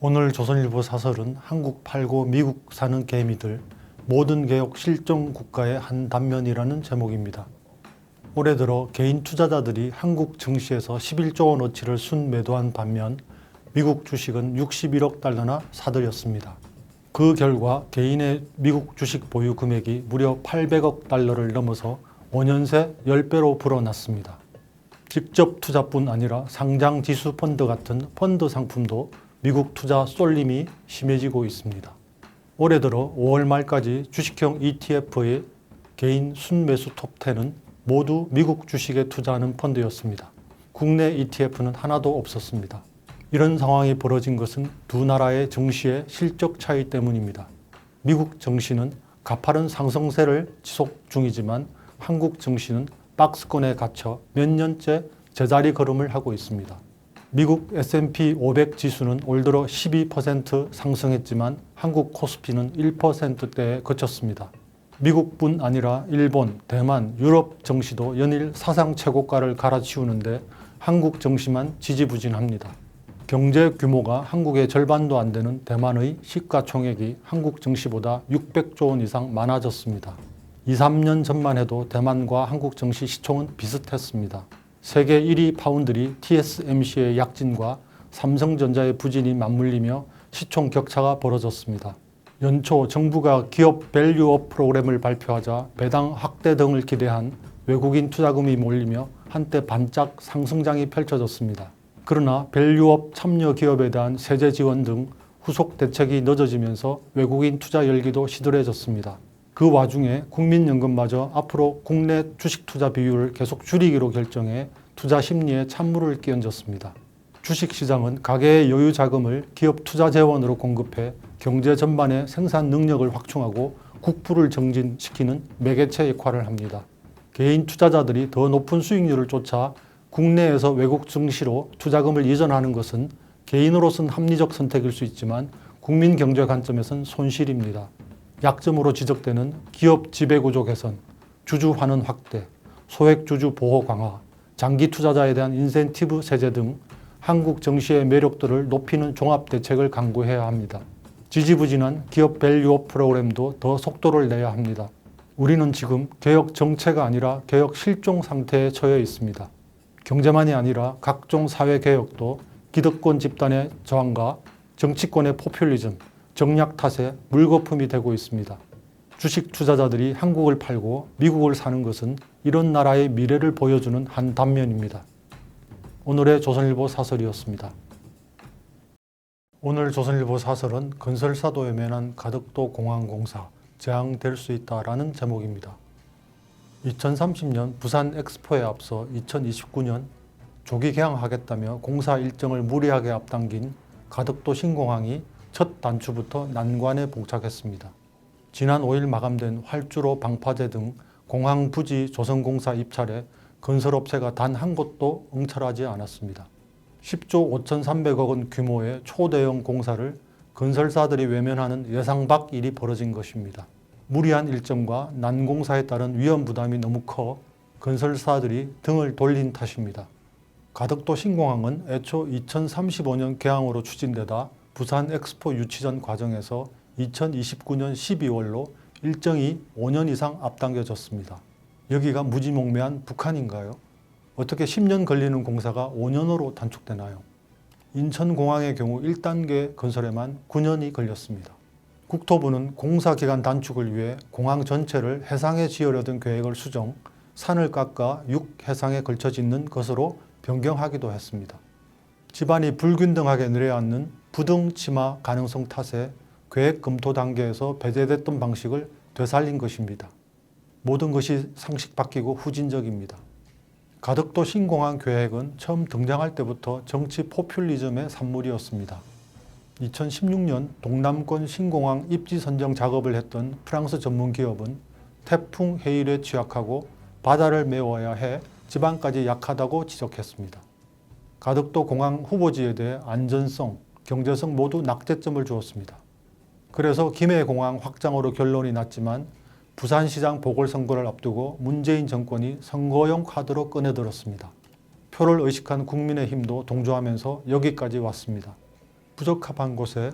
오늘 조선일보 사설은 한국 팔고 미국 사는 개미들 모든 개혁 실종 국가의 한 단면이라는 제목입니다. 올해 들어 개인 투자자들이 한국 증시에서 11조 원어치를 순매도한 반면 미국 주식은 61억 달러나 사들였습니다. 그 결과 개인의 미국 주식 보유 금액이 무려 800억 달러를 넘어서 5년 새 10배로 불어났습니다. 직접 투자뿐 아니라 상장 지수 펀드 같은 펀드 상품도 미국 투자 쏠림이 심해지고 있습니다. 올해 들어 5월 말까지 주식형 ETF의 개인 순매수 톱10은 모두 미국 주식에 투자하는 펀드였습니다. 국내 ETF는 하나도 없었습니다. 이런 상황이 벌어진 것은 두 나라의 증시의 실적 차이 때문입니다. 미국 증시는 가파른 상승세를 지속 중이지만 한국 증시는 박스권에 갇혀 몇 년째 제자리 걸음을 하고 있습니다. 미국 S&P 500 지수는 올 들어 12% 상승했지만 한국 코스피는 1%대에 그쳤습니다. 미국뿐 아니라 일본, 대만, 유럽 증시도 연일 사상 최고가를 갈아치우는데 한국 증시만 지지부진합니다. 경제 규모가 한국의 절반도 안 되는 대만의 시가총액이 한국 증시보다 600조 원 이상 많아졌습니다. 2, 3년 전만 해도 대만과 한국 증시 시총은 비슷했습니다. 세계 1위 파운드리 TSMC의 약진과 삼성전자의 부진이 맞물리며 시총 격차가 벌어졌습니다. 연초 정부가 기업 밸류업 프로그램을 발표하자 배당 확대 등을 기대한 외국인 투자금이 몰리며 한때 반짝 상승장이 펼쳐졌습니다. 그러나 밸류업 참여 기업에 대한 세제 지원 등 후속 대책이 늦어지면서 외국인 투자 열기도 시들해졌습니다. 그 와중에 국민연금마저 앞으로 국내 주식 투자 비율을 계속 줄이기로 결정해 투자 심리에 찬물을 끼얹었습니다. 주식시장은 가계의 여유 자금을 기업 투자 재원으로 공급해 경제 전반의 생산 능력을 확충하고 국부를 정진시키는 매개체 역할을 합니다. 개인 투자자들이 더 높은 수익률을 쫓아 국내에서 외국 증시로 투자금을 이전하는 것은 개인으로서는 합리적 선택일 수 있지만 국민 경제 관점에선 손실입니다. 약점으로 지적되는 기업 지배구조 개선, 주주 환원 확대, 소액주주 보호 강화, 장기 투자자에 대한 인센티브 세제 등 한국 증시의 매력도를 높이는 종합 대책을 강구해야 합니다. 지지부진한 기업 밸류업 프로그램도 더 속도를 내야 합니다. 우리는 지금 개혁 정체가 아니라 개혁 실종 상태에 처해 있습니다. 경제만이 아니라 각종 사회 개혁도 기득권 집단의 저항과 정치권의 포퓰리즘, 정략 탓에 물거품이 되고 있습니다. 주식 투자자들이 한국을 팔고 미국을 사는 것은 이런 나라의 미래를 보여주는 한 단면입니다. 오늘의 조선일보 사설이었습니다. 오늘 조선일보 사설은 건설사도 외면한 가덕도 공항공사 재앙될 수 있다라는 제목입니다. 2030년 부산 엑스포에 앞서 2029년 조기 개항하겠다며 공사 일정을 무리하게 앞당긴 가덕도 신공항이 첫 단추부터 난관에 봉착했습니다. 지난 5일 마감된 활주로 방파제 등 공항 부지 조성공사 입찰에 건설업체가 단 한 곳도 응찰하지 않았습니다. 10조 5,300억 원 규모의 초대형 공사를 건설사들이 외면하는 예상 밖 일이 벌어진 것입니다. 무리한 일정과 난공사에 따른 위험 부담이 너무 커 건설사들이 등을 돌린 탓입니다. 가덕도 신공항은 애초 2035년 개항으로 추진되다 부산 엑스포 유치전 과정에서 2029년 12월로 일정이 5년 이상 앞당겨졌습니다. 여기가 무지몽매한 북한인가요? 어떻게 10년 걸리는 공사가 5년으로 단축되나요? 인천공항의 경우 1단계 건설에만 9년이 걸렸습니다. 국토부는 공사기간 단축을 위해 공항 전체를 해상에 지으려던 계획을 수정, 산을 깎아 6해상에 걸쳐 짓는 것으로 변경하기도 했습니다. 집안이 불균등하게 내려앉는 부등치마 가능성 탓에 계획 검토 단계에서 배제됐던 방식을 되살린 것입니다. 모든 것이 상식 바뀌고 후진적입니다. 가덕도 신공항 계획은 처음 등장할 때부터 정치 포퓰리즘의 산물이었습니다. 2016년 동남권 신공항 입지 선정 작업을 했던 프랑스 전문 기업은 태풍 해일에 취약하고 바다를 메워야 해 지반까지 약하다고 지적했습니다. 가덕도 공항 후보지에 대해 안전성, 경제성 모두 낙제점을 주었습니다. 그래서 김해공항 확장으로 결론이 났지만 부산시장 보궐선거를 앞두고 문재인 정권이 선거용 카드로 꺼내들었습니다. 표를 의식한 국민의힘도 동조하면서 여기까지 왔습니다. 부적합한 곳에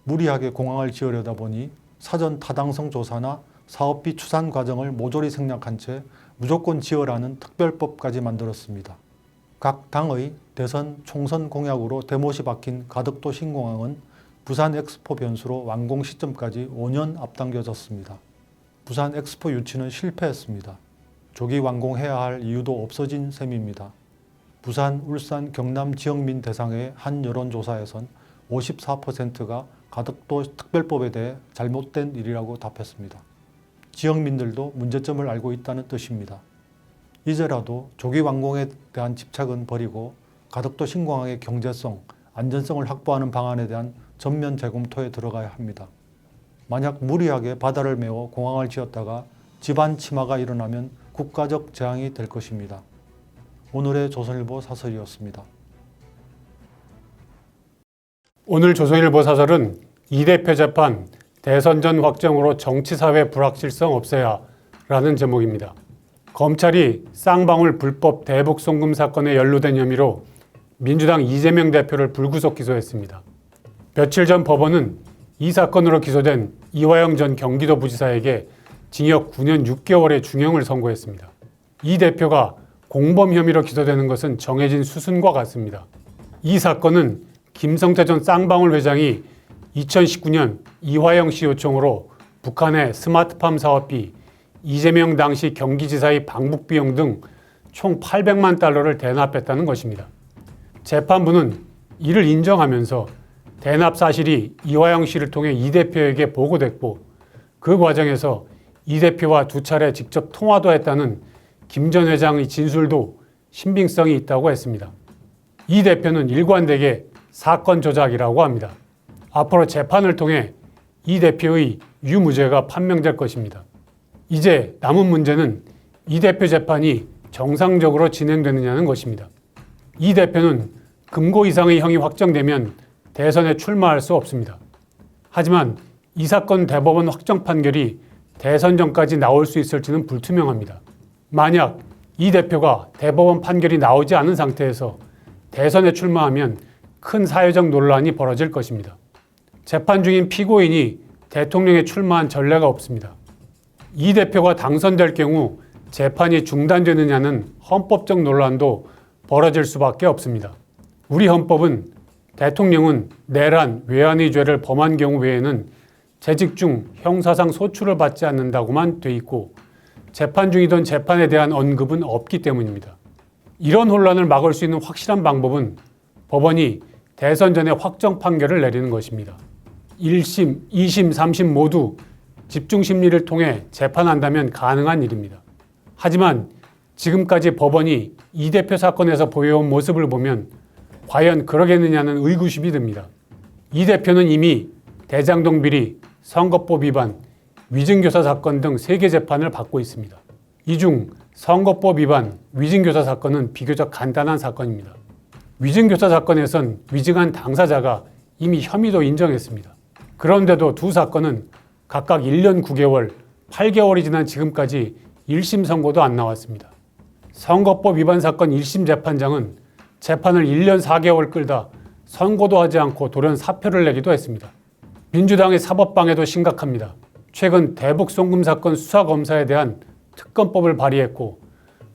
무리하게 공항을 지으려다 보니 사전 타당성 조사나 사업비 추산 과정을 모조리 생략한 채 무조건 지어라는 특별법까지 만들었습니다. 각 당의 대선, 총선 공약으로 대못이 박힌 가덕도 신공항은 부산 엑스포 변수로 완공 시점까지 5년 앞당겨졌습니다. 부산 엑스포 유치는 실패했습니다. 조기 완공해야 할 이유도 없어진 셈입니다. 부산, 울산, 경남 지역민 대상의 한 여론조사에선 54%가 가덕도 특별법에 대해 잘못된 일이라고 답했습니다. 지역민들도 문제점을 알고 있다는 뜻입니다. 이제라도 조기 완공에 대한 집착은 버리고 가덕도 신공항의 경제성, 안전성을 확보하는 방안에 대한 전면 재검토에 들어가야 합니다. 만약 무리하게 바다를 메워 공항을 지었다가 집안 침하가 일어나면 국가적 재앙이 될 것입니다. 오늘의 조선일보 사설이었습니다. 오늘 조선일보 사설은 이 대표 재판 대선 전 확정으로 정치사회 불확실성 없애야 라는 제목입니다. 검찰이 쌍방울 불법 대북 송금 사건에 연루된 혐의로 민주당 이재명 대표를 불구속 기소했습니다. 며칠 전 법원은 이 사건으로 기소된 이화영 전 경기도부지사에게 징역 9년 6개월의 중형을 선고했습니다. 이 대표가 공범 혐의로 기소되는 것은 정해진 수순과 같습니다. 이 사건은 김성태 전 쌍방울 회장이 2019년 이화영 씨 요청으로 북한의 스마트팜 사업비, 이재명 당시 경기지사의 방북 비용 등 총 800만 달러를 대납했다는 것입니다. 재판부는 이를 인정하면서 대납 사실이 이화영 씨를 통해 이 대표에게 보고됐고 그 과정에서 이 대표와 두 차례 직접 통화도 했다는 김 전 회장의 진술도 신빙성이 있다고 했습니다. 이 대표는 일관되게 사건 조작이라고 합니다. 앞으로 재판을 통해 이 대표의 유무죄가 판명될 것입니다. 이제 남은 문제는 이 대표 재판이 정상적으로 진행되느냐는 것입니다. 이 대표는 금고 이상의 형이 확정되면 대선에 출마할 수 없습니다. 하지만 이 사건 대법원 확정 판결이 대선 전까지 나올 수 있을지는 불투명합니다. 만약 이 대표가 대법원 판결이 나오지 않은 상태에서 대선에 출마하면 큰 사회적 논란이 벌어질 것입니다. 재판 중인 피고인이 대통령에 출마한 전례가 없습니다. 이 대표가 당선될 경우 재판이 중단되느냐는 헌법적 논란도 벌어질 수밖에 없습니다. 우리 헌법은 대통령은 내란, 외환의 죄를 범한 경우 외에는 재직 중 형사상 소출을 받지 않는다고만 돼 있고 재판 중이던 재판에 대한 언급은 없기 때문입니다. 이런 혼란을 막을 수 있는 확실한 방법은 법원이 대선 전에 확정 판결을 내리는 것입니다. 1심, 2심, 3심 모두 집중 심리를 통해 재판한다면 가능한 일입니다. 하지만 지금까지 법원이 이 대표 사건에서 보여온 모습을 보면 과연 그러겠느냐는 의구심이 듭니다. 이 대표는 이미 대장동 비리, 선거법 위반, 위증교사 사건 등 3개 재판을 받고 있습니다. 이 중 선거법 위반, 위증교사 사건은 비교적 간단한 사건입니다. 위증교사 사건에선 위증한 당사자가 이미 혐의도 인정했습니다. 그런데도 두 사건은 각각 1년 9개월, 8개월이 지난 지금까지 1심 선고도 안 나왔습니다. 선거법 위반 사건 1심 재판장은 재판을 1년 4개월 끌다 선고도 하지 않고 돌연 사표를 내기도 했습니다. 민주당의 사법방해도 심각합니다. 최근 대북 송금 사건 수사검사에 대한 특검법을 발의했고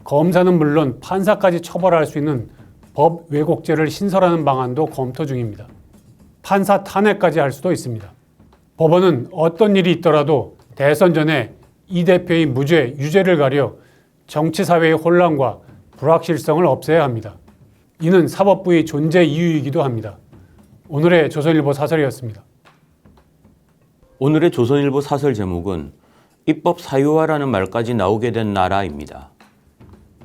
검사는 물론 판사까지 처벌할 수 있는 법 왜곡죄를 신설하는 방안도 검토 중입니다. 판사 탄핵까지 할 수도 있습니다. 법원은 어떤 일이 있더라도 대선 전에 이 대표의 무죄, 유죄를 가려 정치사회의 혼란과 불확실성을 없애야 합니다. 이는 사법부의 존재 이유이기도 합니다. 오늘의 조선일보 사설이었습니다. 오늘의 조선일보 사설 제목은 입법 사유화라는 말까지 나오게 된 나라입니다.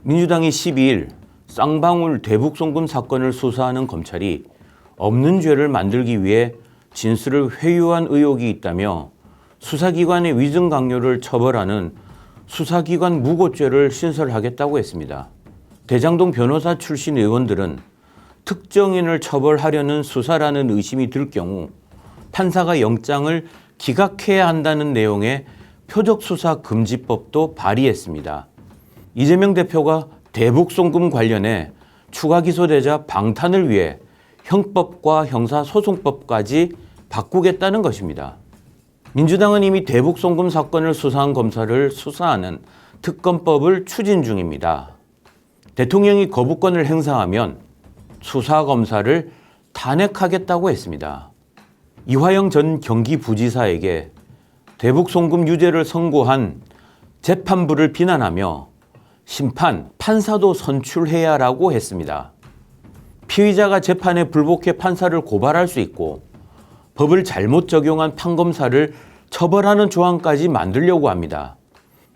민주당이 12일 쌍방울 대북 송금 사건을 수사하는 검찰이 없는 죄를 만들기 위해 진술을 회유한 의혹이 있다며 수사기관의 위증 강요를 처벌하는 수사기관 무고죄를 신설하겠다고 했습니다. 대장동 변호사 출신 의원들은 특정인을 처벌하려는 수사라는 의심이 들 경우 판사가 영장을 기각해야 한다는 내용의 표적수사금지법도 발의했습니다. 이재명 대표가 대북 송금 관련해 추가 기소되자 방탄을 위해 형법과 형사소송법까지 바꾸겠다는 것입니다. 민주당은 이미 대북송금 사건을 수사한 검사를 수사하는 특검법을 추진 중입니다. 대통령이 거부권을 행사하면 수사검사를 탄핵하겠다고 했습니다. 이화영 전 경기부지사에게 대북송금 유죄를 선고한 재판부를 비난하며 심판, 판사도 선출해야 라고 했습니다. 피의자가 재판에 불복해 판사를 고발할 수 있고 법을 잘못 적용한 판검사를 처벌하는 조항까지 만들려고 합니다.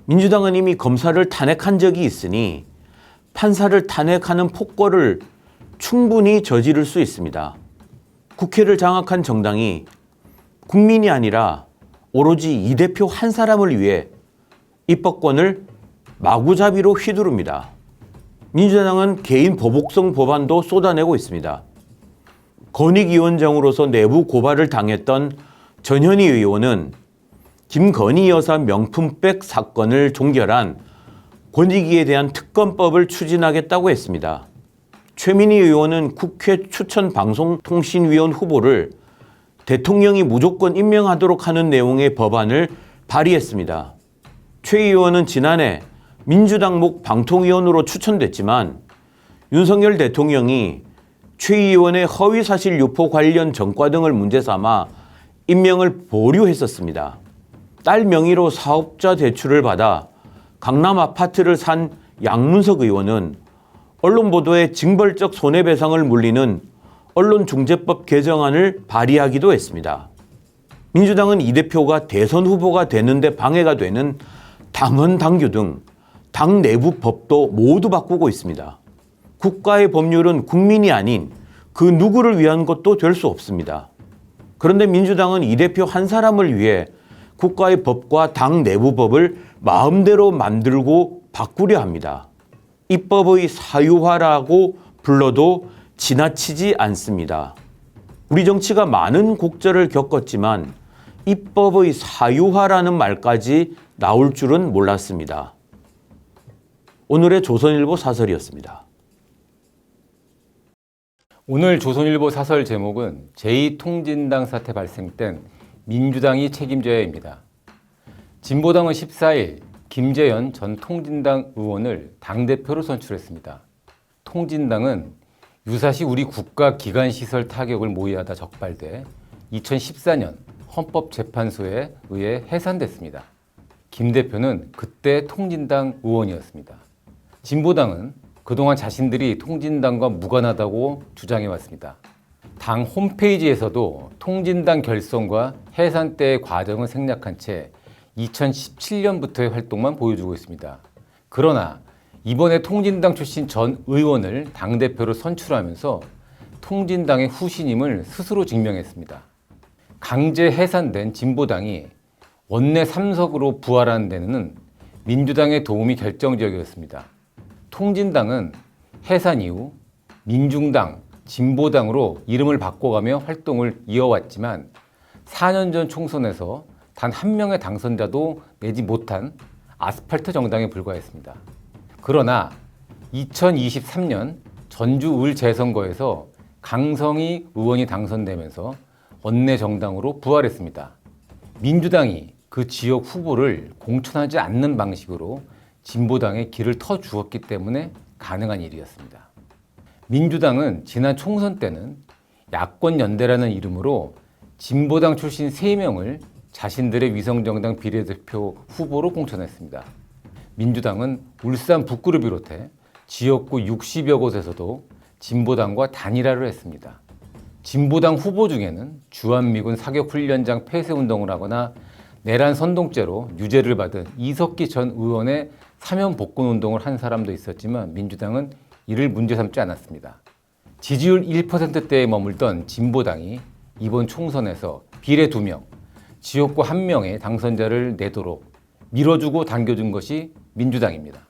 민주당은 이미 검사를 탄핵한 적이 있으니 판사를 탄핵하는 폭거를 충분히 저지를 수 있습니다. 국회를 장악한 정당이 국민이 아니라 오로지 이 대표 한 사람을 위해 입법권을 마구잡이로 휘두릅니다. 민주당은 개인 보복성 법안도 쏟아내고 있습니다. 권익위원장으로서 내부 고발을 당했던 전현희 의원은 김건희 여사 명품백 사건을 종결한 권익위에 대한 특검법을 추진하겠다고 했습니다. 최민희 의원은 국회 추천 방송통신위원 후보를 대통령이 무조건 임명하도록 하는 내용의 법안을 발의했습니다. 최 의원은 지난해 민주당 목 방통위원으로 추천됐지만 윤석열 대통령이 최 의원의 허위사실 유포 관련 전과 등을 문제 삼아 임명을 보류했었습니다. 딸 명의로 사업자 대출을 받아 강남 아파트를 산 양문석 의원은 언론 보도에 징벌적 손해배상을 물리는 언론중재법 개정안을 발의하기도 했습니다. 민주당은 이 대표가 대선 후보가 되는데 방해가 되는 당헌 당규 등 당 내부 법도 모두 바꾸고 있습니다. 국가의 법률은 국민이 아닌 그 누구를 위한 것도 될 수 없습니다. 그런데 민주당은 이 대표 한 사람을 위해 국가의 법과 당 내부법을 마음대로 만들고 바꾸려 합니다. 입법의 사유화라고 불러도 지나치지 않습니다. 우리 정치가 많은 곡절을 겪었지만 입법의 사유화라는 말까지 나올 줄은 몰랐습니다. 오늘의 조선일보 사설이었습니다. 오늘 조선일보 사설 제목은 제2통진당 사태 발생 땐 민주당이 책임져야입니다. 진보당은 14일 김재현 전 통진당 의원을 당대표로 선출했습니다. 통진당은 유사시 우리 국가기관시설 타격을 모의하다 적발돼 2014년 헌법재판소에 의해 해산됐습니다. 김 대표는 그때 통진당 의원이었습니다. 진보당은 그동안 자신들이 통진당과 무관하다고 주장해왔습니다. 당 홈페이지에서도 통진당 결성과 해산 때의 과정을 생략한 채 2017년부터의 활동만 보여주고 있습니다. 그러나 이번에 통진당 출신 전 의원을 당대표로 선출하면서 통진당의 후신임을 스스로 증명했습니다. 강제 해산된 진보당이 원내 3석으로 부활한 데는 민주당의 도움이 결정적이었습니다. 통진당은 해산 이후 민중당, 진보당으로 이름을 바꿔가며 활동을 이어왔지만 4년 전 총선에서 단 한 명의 당선자도 내지 못한 아스팔트 정당에 불과했습니다. 그러나 2023년 전주 을 재선거에서 강성희 의원이 당선되면서 원내 정당으로 부활했습니다. 민주당이 그 지역 후보를 공천하지 않는 방식으로 진보당에 길을 터주었기 때문에 가능한 일이었습니다. 민주당은 지난 총선 때는 야권연대라는 이름으로 진보당 출신 3명을 자신들의 위성정당 비례대표 후보로 공천했습니다. 민주당은 울산 북구를 비롯해 지역구 60여 곳에서도 진보당과 단일화를 했습니다. 진보당 후보 중에는 주한미군 사격훈련장 폐쇄운동을 하거나 내란 선동죄로 유죄를 받은 이석기 전 의원의 사면 복권 운동을 한 사람도 있었지만 민주당은 이를 문제 삼지 않았습니다. 지지율 1%대에 머물던 진보당이 이번 총선에서 비례 2명, 지역구 1명의 당선자를 내도록 밀어주고 당겨준 것이 민주당입니다.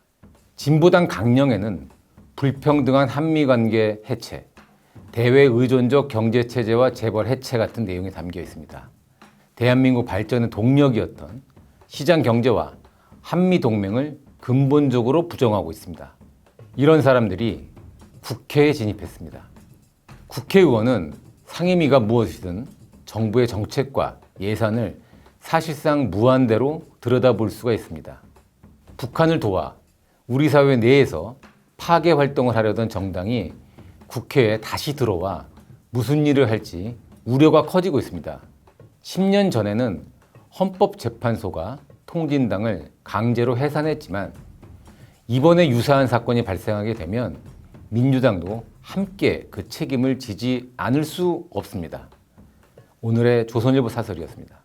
진보당 강령에는 불평등한 한미관계 해체, 대외 의존적 경제체제와 재벌 해체 같은 내용이 담겨 있습니다. 대한민국 발전의 동력이었던 시장 경제와 한미 동맹을 근본적으로 부정하고 있습니다. 이런 사람들이 국회에 진입했습니다. 국회의원은 상임위가 무엇이든 정부의 정책과 예산을 사실상 무한대로 들여다볼 수가 있습니다. 북한을 도와 우리 사회 내에서 파괴 활동을 하려던 정당이 국회에 다시 들어와 무슨 일을 할지 우려가 커지고 있습니다. 10년 전에는 헌법재판소가 통진당을 강제로 해산했지만 이번에 유사한 사건이 발생하게 되면 민주당도 함께 그 책임을 지지 않을 수 없습니다. 오늘의 조선일보 사설이었습니다.